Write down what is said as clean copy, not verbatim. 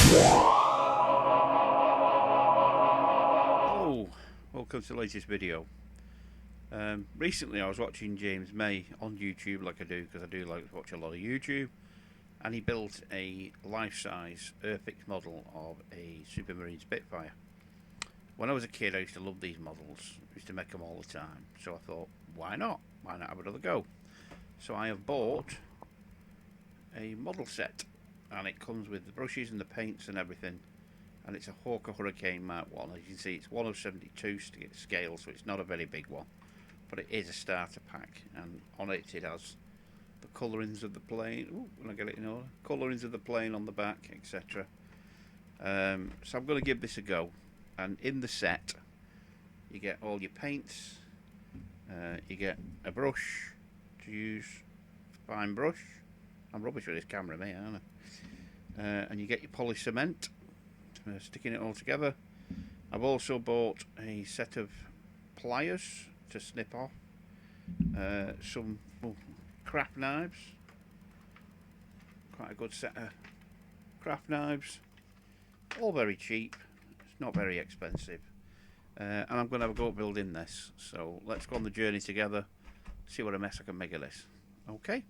Hello, welcome to the latest video. Recently I was watching James May on YouTube, like I do, because I do like to watch a lot of YouTube, and he built a life-size airfix model of a Supermarine Spitfire. When I was a kid I used to love these models, I used to make them all the time, so I thought, why not have another go? So I have bought a model set, and it comes with the brushes and the paints and everything, and it's a Hawker Hurricane MK1. As you can see, it's 1 of 72 scale, so it's not a very big one, but it is a starter pack, and on it has the colourings of the plane. Ooh, when I get it in order, colourings of the plane on the back, etc. So I'm going to give this a go, and in the set you get all your paints, you get a brush to use, fine brush. I'm rubbish with this camera, mate, aren't I? And you get your polished cement, sticking it all together. I've also bought a set of pliers to snip off, some craft knives, quite a good set of craft knives, all very cheap, it's not very expensive, and I'm going to have a go at building this. So let's go on the journey together, see what a mess I can make of this. Okay.